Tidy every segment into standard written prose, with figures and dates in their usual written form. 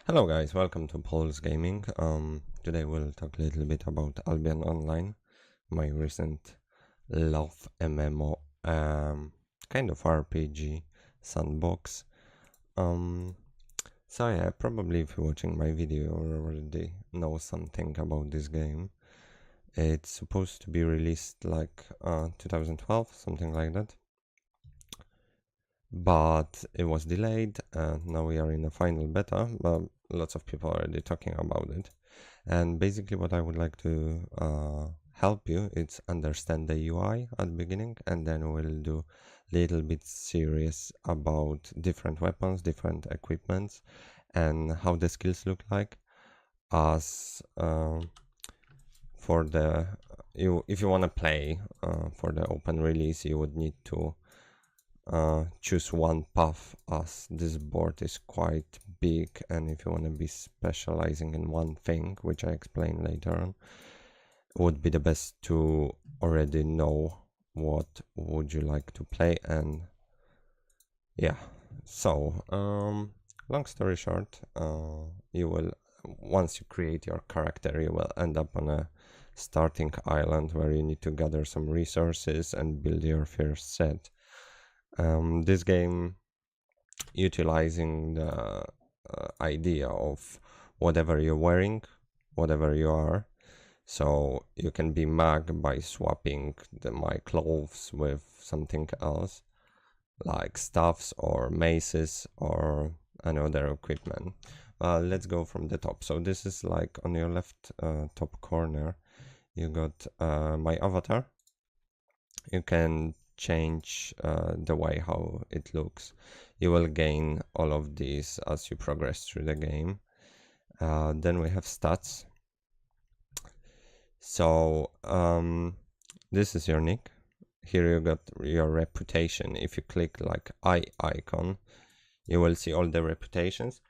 Hello guys, welcome to Paul's Gaming. Today we'll talk a little bit about Albion Online, my recent love MMO, kind of RPG sandbox. Um, so yeah, probably if you're watching my video, you already know something about this game. It's supposed to be released like 2012, something like that. But it was delayed and now we are in a final beta, but lots of people are already talking about it. And basically what I would like to help you is understand the UI at the beginning, and then we'll do little bit serious about different weapons, different equipments, and how the skills look like. As for the if you want to play for the open release, you would need to choose one path, as this board is quite big, and if you want to be specializing in one thing, which I explain later on, would be the best to already know what would you like to play. And yeah, so long story short, you will, once you create your character, you will end up on a starting island where you need to gather some resources and build your first set. This game utilizing the idea of whatever you're wearing, whatever you are. So you can be mag by swapping my clothes with something else, like staffs or maces or another equipment. Let's go from the top. So this is like on your left top corner, you got my avatar. You can change the way how it looks. You will gain all of these as you progress through the game. Then we have stats. So this is your nick. Here you got your reputation. If you click like eye icon, you will see all the reputations.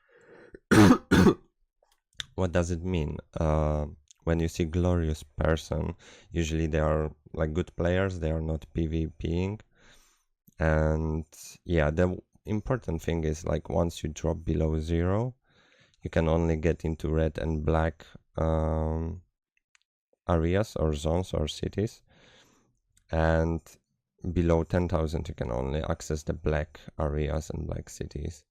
What does it mean? When you see glorious person, usually they are like good players, they are not PvPing. And yeah, the important thing is, like, once you drop below 0, you can only get into red and black areas or zones or cities, and below 10,000 you can only access the black areas and black cities,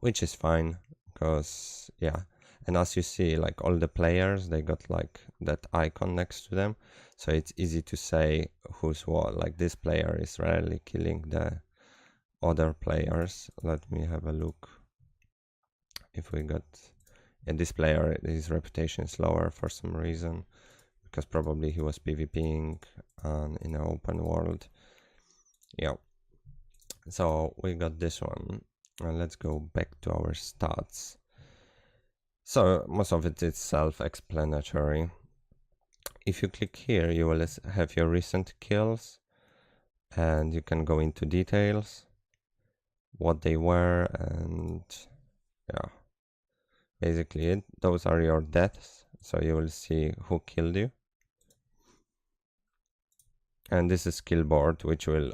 which is fine because yeah. And as you see, like, all the players, they got like that icon next to them, so it's easy to say who's what. Like, this player is rarely killing the other players. Let me have a look if we got, and this player, his reputation is lower for some reason, because probably he was PvPing in an open world. Yeah, so we got this one, and let's go back to our stats. So most of it is self-explanatory. If you click here, you will have your recent kills, and you can go into details, what they were, and yeah, basically it. Those are your deaths, so you will see who killed you. And this is skill board, which will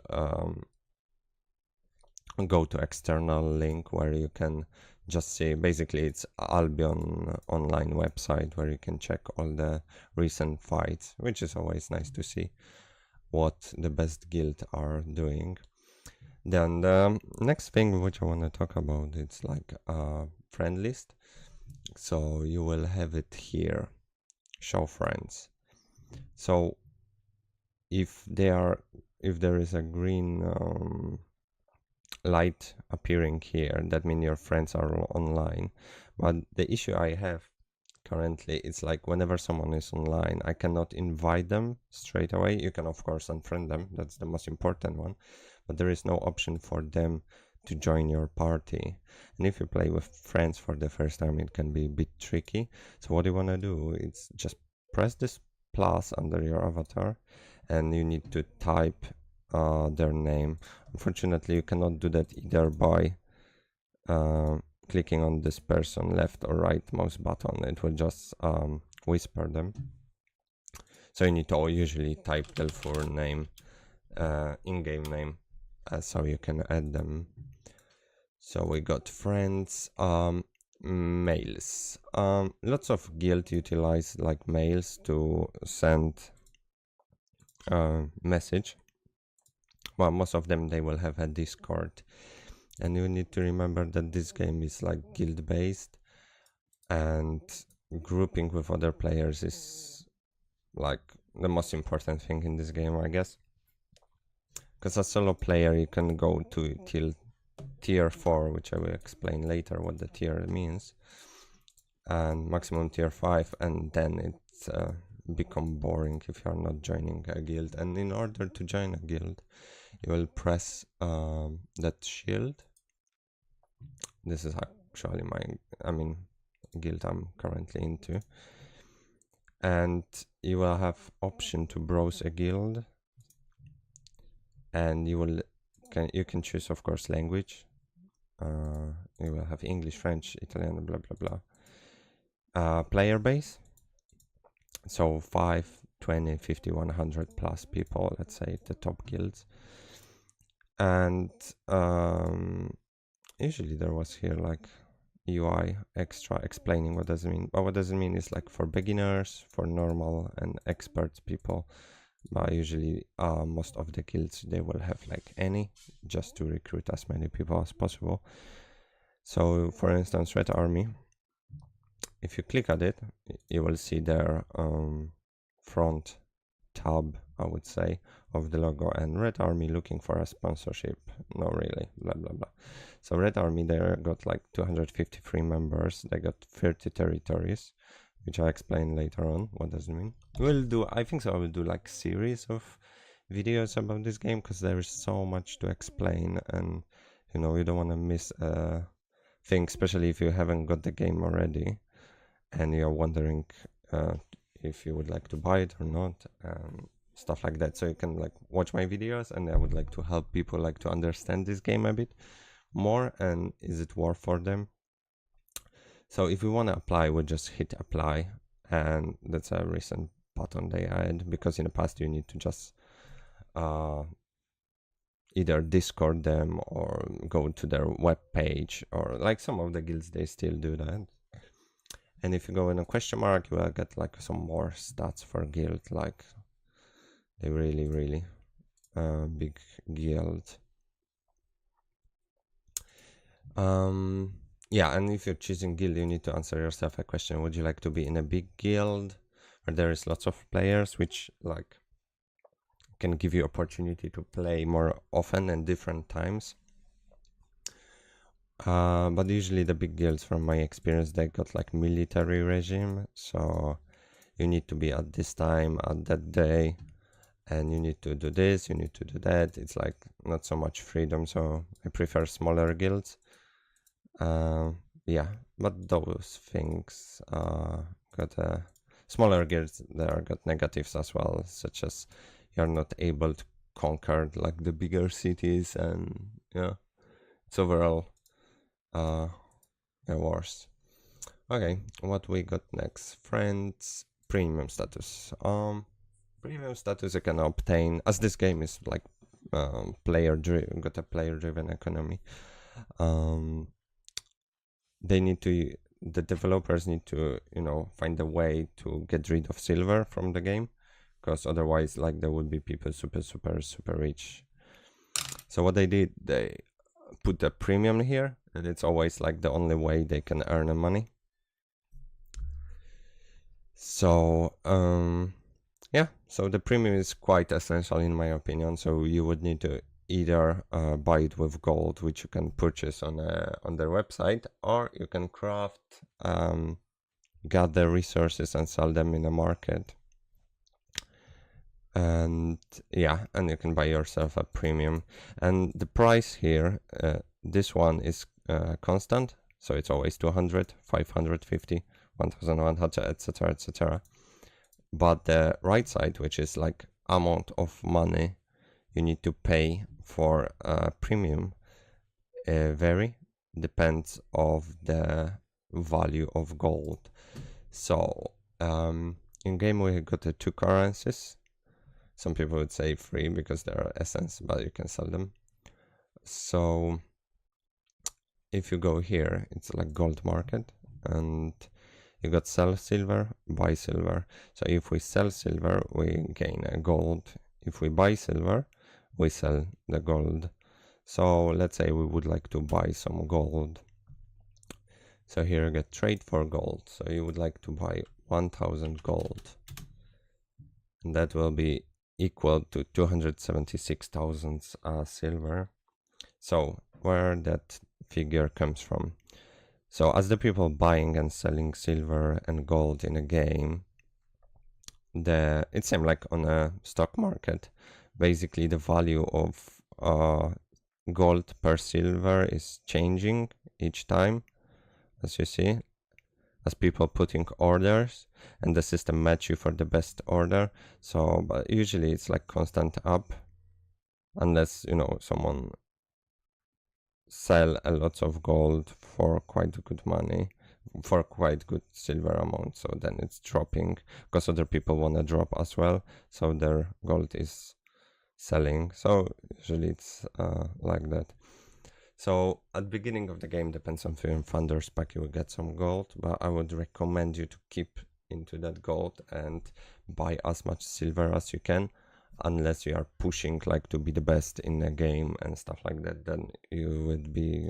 go to external link where you can just see. Basically it's Albion Online website where you can check all the recent fights, which is always nice to see what the best guild are doing. Then the next thing which I want to talk about, it's like a friend list. So you will have it here, show friends. So if there is a green light appearing here, that means your friends are online. But the issue I have currently, it's like whenever someone is online, I cannot invite them straight away. You can of course unfriend them, that's the most important one, but there is no option for them to join your party. And if you play with friends for the first time, it can be a bit tricky. So what you want to do is just press this plus under your avatar, and you need to type their name. Unfortunately, you cannot do that either by clicking on this person left or right mouse button. It will just whisper them. So you need to usually type their full name, in-game name, so you can add them. So we got friends. Mails. Lots of guild utilize like mails to send message. Well, most of them they will have a Discord, and you need to remember that this game is like guild based, and grouping with other players is like the most important thing in this game, I guess. Because as a solo player you can go to till tier 4, which I will explain later what the tier means, and maximum tier 5, and then it's become boring if you are not joining a guild. And in order to join a guild you will press that shield. This is actually guild I'm currently into, and you will have option to browse a guild, and you can choose of course language. You will have English, French, Italian, blah blah blah. Player base, so 5, 20, 50, 100 plus people, let's say the top guilds. And usually there was here like UI extra explaining what does it mean. But what does it mean is like for beginners, for normal and expert people. But usually most of the guilds they will have like any, just to recruit as many people as possible. So for instance, Red Army, if you click at it you will see their front tab, I would say, of the logo, and Red Army looking for a sponsorship. No, really, blah blah blah. So Red Army, they got like 253 members, they got 30 territories, which I'll explain later on what does it mean. I think so, I will do like series of videos about this game, because there is so much to explain, and you know, you don't want to miss a thing, especially if you haven't got the game already and you're wondering if you would like to buy it or not, stuff like that. So you can like watch my videos, and I would like to help people like to understand this game a bit more, and is it worth for them. So if we want to apply, we just hit apply, and that's a recent button they add, because in the past you need to just either Discord them or go to their web page, or like some of the guilds they still do that. And if you go in a question mark, you will get like some more stats for guild, like they really big guild. Yeah, and if you're choosing guild, you need to answer yourself a question: would you like to be in a big guild where there is lots of players, which like can give you opportunity to play more often and different times? But usually the big guilds, from my experience, they got like military regime, so you need to be at this time at that day, and you need to do this, you need to do that. It's like not so much freedom, so I prefer smaller guilds. Yeah, but those things got smaller guilds that got negatives as well, such as you're not able to conquer like the bigger cities, and yeah, it's overall worse. Okay, what we got next? Friends, premium status. Premium status you can obtain, as this game is like got a player driven economy. The developers need to, you know, find a way to get rid of silver from the game, because otherwise like there would be people super rich. So what they did, they put the premium here, and it's always like the only way they can earn the money. So yeah, so the premium is quite essential in my opinion. So you would need to either buy it with gold, which you can purchase on their website, or you can craft, gather resources and sell them in the market. And yeah, and you can buy yourself a premium, and the price here, this one is constant, so it's always 200, 550, 1100, etc, etc. But the right side, which is like amount of money you need to pay for a premium, vary, depends of the value of gold. So in game we got the two currencies. Some people would say free because they are essence, but you can sell them. So if you go here, it's like Gaunt Market, and you got sell silver, buy silver. So if we sell silver, we gain a gold. If we buy silver, we sell the gold. So let's say we would like to buy some gold. So here you get trade for gold. So you would like to buy 1000 gold. And that will be equal to 276,000 silver. So where that figure comes from. So as the people buying and selling silver and gold in a game, it seems like on a stock market, basically the value of gold per silver is changing each time, as you see, as people putting orders and the system match you for the best order. So but usually it's like constant up, unless someone sell a lot of gold for quite good money, for quite good silver amount, so then it's dropping because other people want to drop as well, so their gold is selling. So usually it's like that. So at the beginning of the game, depends on your Founders pack, you will get some gold, but I would recommend you to keep into that gold and buy as much silver as you can, unless you are pushing like to be the best in a game and stuff like that. Then you would be,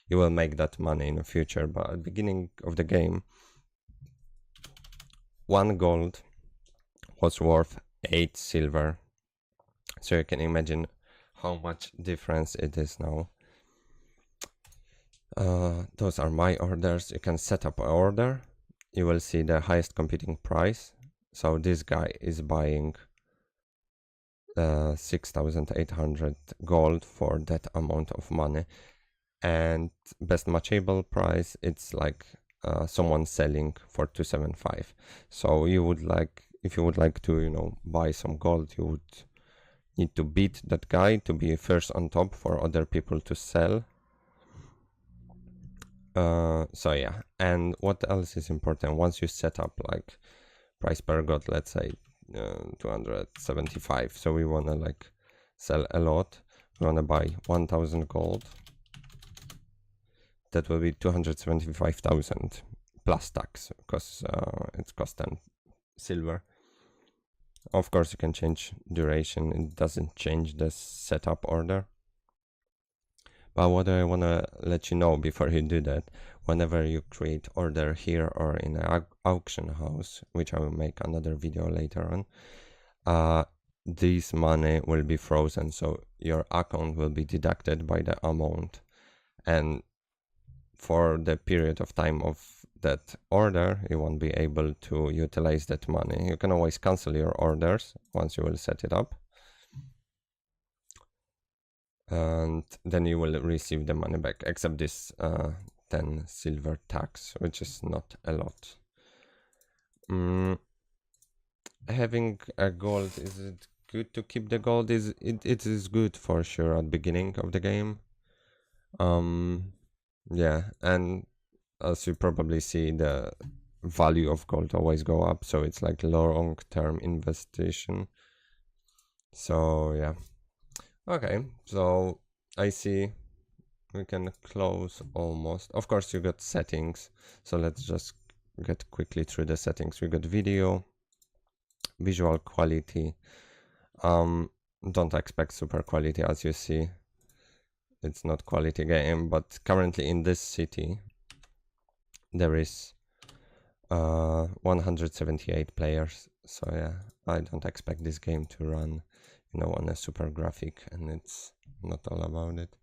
you will make that money in the future. But at the beginning of the game, 1 gold was worth 8 silver, so you can imagine how much difference it is now. Those are my orders. You can set up an order, you will see the highest competing price. So this guy is buying 6,800 gold for that amount of money, and best matchable price, it's like someone selling for 275. So you would like, if you would like to buy some gold, you would need to beat that guy to be first on top for other people to sell. So yeah, and what else is important? Once you set up like price per gold, let's say 275, so we want to like sell a lot, we want to buy 1000 gold, that will be 275,000 plus tax, because it costs 10 silver. Of course you can change duration, it doesn't change the setup order. But what I want to let you know before you do that, whenever you create order here or in an auction house, which I will make another video later on, this money will be frozen, so your account will be deducted by the amount, and for the period of time of that order you won't be able to utilize that money. You can always cancel your orders once you will set it up, and then you will receive the money back, except this 10 silver tax, which is not a lot. Having a gold, is it good to keep the gold? It is good for sure at beginning of the game. Yeah, and as you probably see, the value of gold always go up, so it's like long-term investigation. So yeah, okay, so I see we can close almost. Of course you got settings, so let's just get quickly through the settings. We got video, visual quality. Don't expect super quality, as you see, it's not quality game, but currently in this city there is 178 players, so yeah, I don't expect this game to run on a super graphic, and it's not all about it.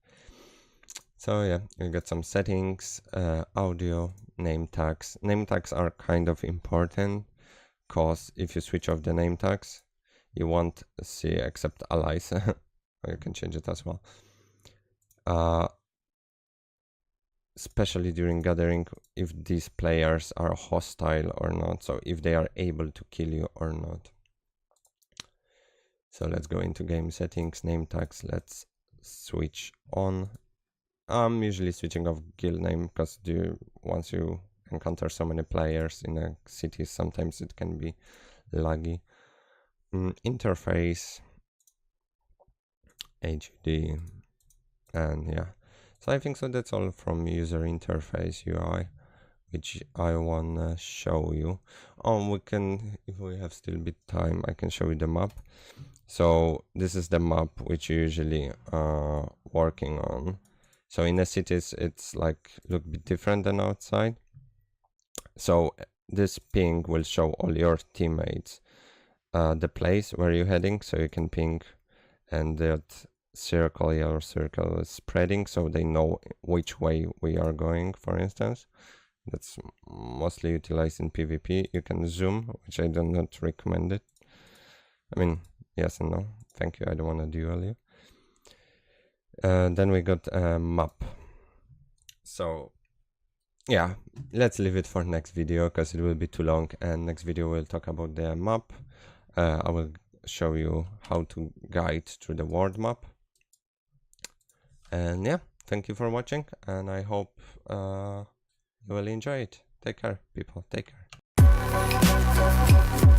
So yeah, you get some settings, audio, name tags. Name tags are kind of important, because if you switch off the name tags, you won't see except allies. You can change it as well. Especially during gathering, if these players are hostile or not, so if they are able to kill you or not. So let's go into game settings, name tags, let's switch on. I'm usually switching off guild name, because once you encounter so many players in a city, sometimes it can be laggy. Interface, HUD, and yeah. So I think so that's all from user interface UI, which I wanna show you. We can, if we have still a bit time, I can show you the map. So this is the map which you usually working on. So in the cities it's like look a bit different than outside. So this ping will show all your teammates the place where you're heading, so you can ping, and that yellow circle is spreading, so they know which way we are going, for instance. That's mostly utilized in PvP. You can zoom, which I do not recommend it. I mean, yes and no. Thank you, I don't want to duel you. Then we got a map. So yeah, let's leave it for next video because it will be too long, and next video we'll talk about the map. I will show you how to guide through the world map. And yeah, thank you for watching, and I hope you will enjoy it. Take care, people. Take care.